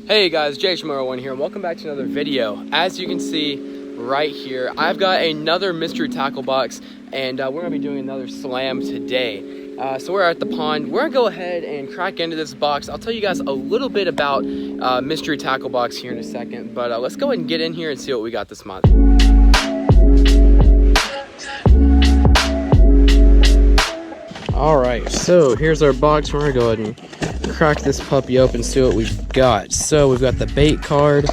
Hey guys, GOPRO here, and welcome back to another video. As you can see right here, I've got another mystery tackle box, and we're gonna be doing another slam today. So we're at the pond. We're gonna go ahead and crack into this box. I'll tell you guys a little bit about mystery tackle box here in a second, but let's go ahead and get in here and see what we got this month. All right, so here's our box. We're gonna go ahead and crack this puppy open, see what we've got. So we've got the bait card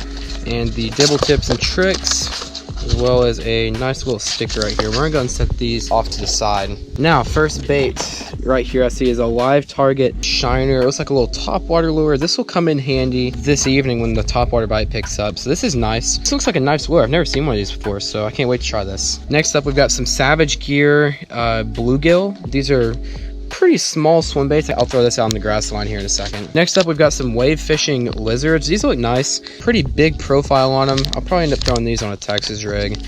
and the dibble tips and tricks, as well as a nice little sticker right here. We're gonna go and set these off to the side. Now, first bait right here I see is a live target shiner. It looks like a little topwater lure. This will come in handy this evening when the topwater bite picks up. So this is nice. This looks like a nice lure. I've never seen one of these before, so I can't wait to try this. Next up, we've got some Savage Gear bluegill. These are pretty small swim baits. I'll throw this out on the grass line here in a second. Next up, we've got some wave fishing lizards. These look nice. Pretty big profile on them. I'll probably end up throwing these on a Texas rig.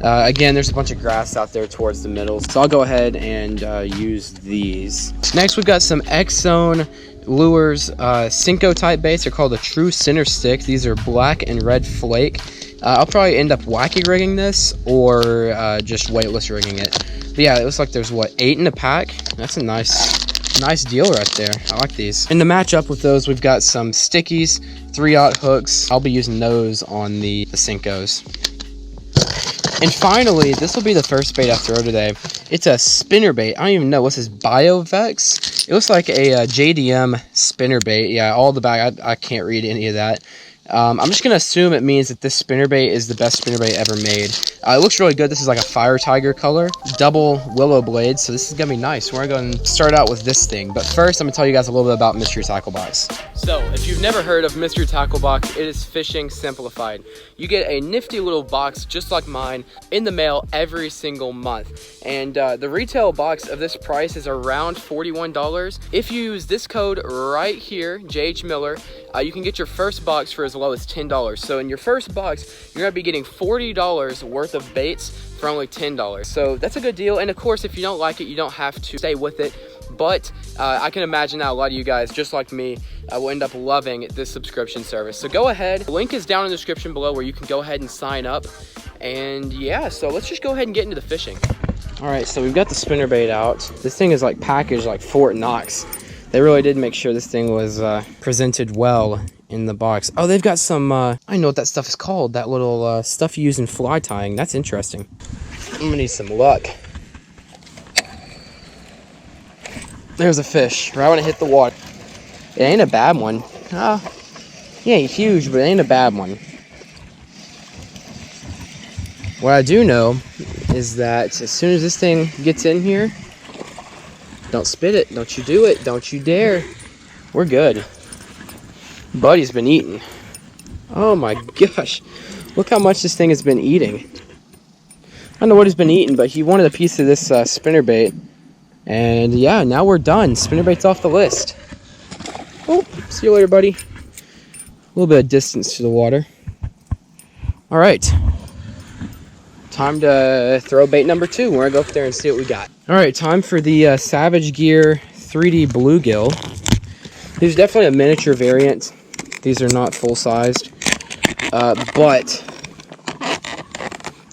Again, there's a bunch of grass out there towards the middle, so I'll go ahead and use these. Next, we've got some X-Zone lures, Cinco type baits. They're called a true center stick. These are black and red flake. I'll probably end up wacky rigging this or just weightless rigging it. But yeah, it looks like there's what, 8 in a pack. That's a nice deal right there. I like these. In the matchup with those, we've got some stickies, 3/0 hooks. I'll be using those on the Cincos. And finally, this will be the first bait I throw today. It's a spinner bait. I don't even know what's this, BioVex. It looks like a JDM spinner bait. Yeah, all the back. I can't read any of that. I'm just gonna assume it means that this spinner bait is the best spinner bait ever made. It looks really good. This is like a fire tiger color, double willow blades, so this is gonna be nice. We're gonna go and start out with this thing, but first I'm gonna tell you guys a little bit about Mystery Tackle Box. So if you've never heard of Mystery Tackle Box, it is fishing simplified. You get a nifty little box just like mine in the mail every single month, and the retail box of this price is around $41. If you use this code right here, JH Miller, you can get your first box for as low as $10. So in your first box, you're gonna be getting $40 worth of baits for only $10. So that's a good deal. And of course, if you don't like it, you don't have to stay with it. But I can imagine now a lot of you guys, just like me, will end up loving this subscription service. So go ahead. The link is down in the description below where you can go ahead and sign up. And yeah, so let's just go ahead and get into the fishing. All right, so we've got the spinner bait out. This thing is like packaged like Fort Knox. They really did make sure this thing was presented well in the box. Oh, they've got some, I know what that stuff is called. That little stuff you use in fly tying. That's interesting. I'm gonna need some luck. There's a fish right when it hit the water. It ain't a bad one. He ain't huge, but it ain't a bad one. What I do know is that as soon as this thing gets in here, don't spit it. Don't you do it. Don't you dare. We're good. Buddy's been eating. Oh my gosh. Look how much this thing has been eating. I don't know what he's been eating, but he wanted a piece of this spinner bait. And yeah, now we're done. Spinner bait's off the list. Oh, see you later, buddy. A little bit of distance to the water. All right. Time to throw bait number 2. We're gonna go up there and see what we got. All right, time for the Savage Gear 3D bluegill. These are definitely a miniature variant. These are not full-sized, but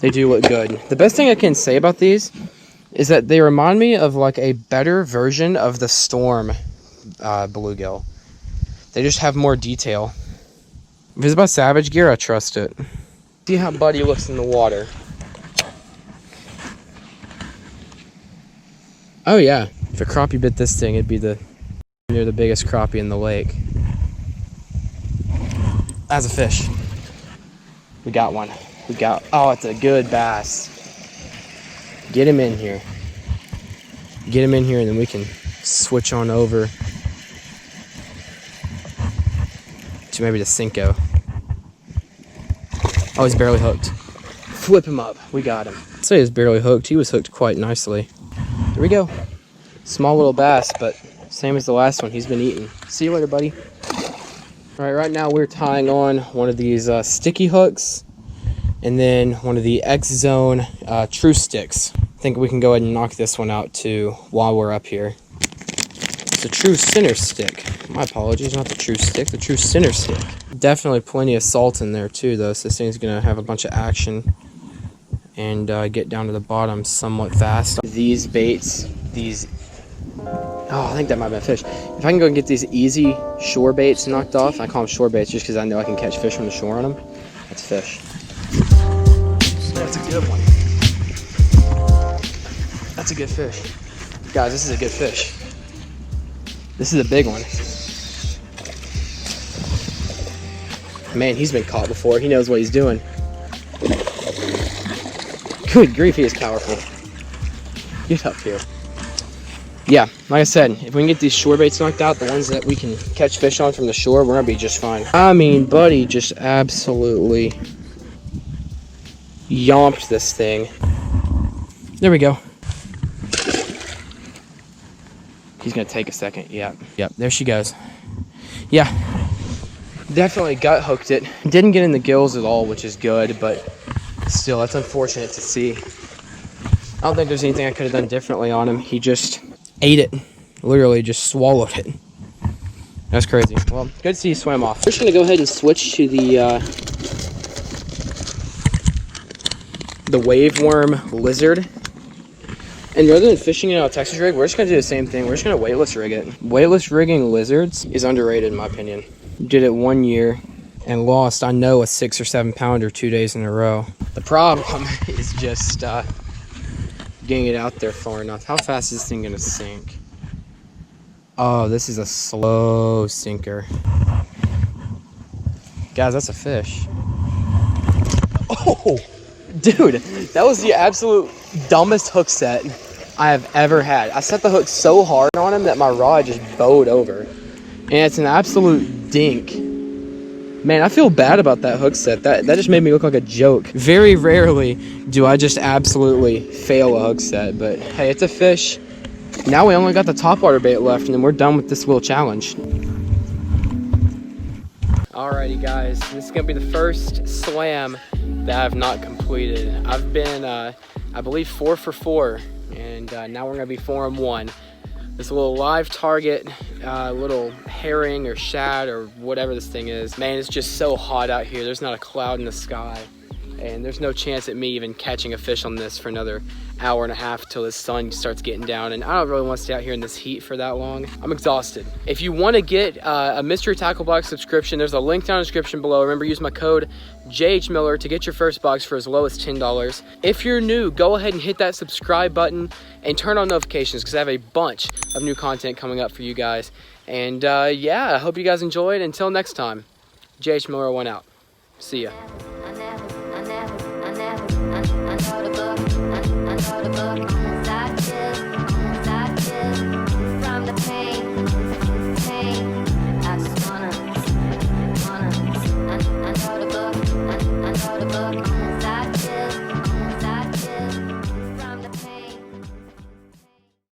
they do look good. The best thing I can say about these is that they remind me of like a better version of the Storm bluegill. They just have more detail. If it's about Savage Gear, I trust it. See how Buddy looks in the water. Oh yeah, if a crappie bit this thing, it'd be near the biggest crappie in the lake. That's a fish. We got one. Oh, it's a good bass. Get him in here. Get him in here and then we can switch on over to maybe the Cinco. Oh, he's barely hooked. Flip him up. We got him. I'd say he's barely hooked. He was hooked quite nicely. There we go. Small little bass, but same as the last one. He's been eating. See you later, buddy. All right now we're tying on one of these sticky hooks and then one of the X-Zone True Sticks. I think we can go ahead and knock this one out too while we're up here. It's a true center stick. My apologies, not the true stick, the true center stick. Definitely plenty of salt in there too, though, so this thing's gonna have a bunch of action and get down to the bottom somewhat fast. These baits, oh, I think that might be a fish. If I can go and get these easy shore baits knocked off, I call them shore baits just because I know I can catch fish from the shore on them. That's fish. That's a good one. That's a good fish. Guys, this is a good fish. This is a big one. Man, he's been caught before. He knows what he's doing. Good grief, he is powerful. Get up here. Yeah, like I said, if we can get these shore baits knocked out, the ones that we can catch fish on from the shore, we're gonna be just fine. I mean, buddy just absolutely yomped this thing. There we go. He's gonna take a second. Yep, there she goes. Yeah, definitely gut hooked it. Didn't get in the gills at all, which is good, but still, that's unfortunate to see. I don't think there's anything I could have done differently on him. He just ate it, literally just swallowed it. That's crazy. Well, good to see he swam off. We're just gonna go ahead and switch to the wave worm lizard. And rather than fishing it on a Texas rig, we're just gonna do the same thing. We're just gonna weightless rig it. Weightless rigging lizards is underrated in my opinion. Did it 1 year and lost, I know, a 6 or 7 pounder 2 days in a row. The problem is just getting it out there far enough. How fast is this thing gonna sink? Oh, this is a slow sinker. Guys, that's a fish. Oh, dude, that was the absolute dumbest hook set I have ever had. I set the hook so hard on him that my rod just bowed over. And it's an absolute dink. Man, I feel bad about that hook set. That just made me look like a joke. Very rarely do I just absolutely fail a hook set, but hey, it's a fish. Now we only got the topwater bait left, and then we're done with this little challenge. Alrighty guys, this is gonna be the first slam that I've not completed. I've been, I believe 4 for 4, and now we're gonna be 4 and 1. This little live target, little herring or shad or whatever this thing is. Man, it's just so hot out here. There's not a cloud in the sky. And there's no chance at me even catching a fish on this for another hour and a half till the sun starts getting down. And I don't really want to stay out here in this heat for that long. I'm exhausted. If you want to get a Mystery Tackle Box subscription, there's a link down in the description below. Remember, use my code JHMiller to get your first box for as low as $10. If you're new, go ahead and hit that subscribe button and turn on notifications because I have a bunch of new content coming up for you guys. And yeah, I hope you guys enjoyed. Until next time, JH Miller 1 out. See ya. I just wanna, I know the book.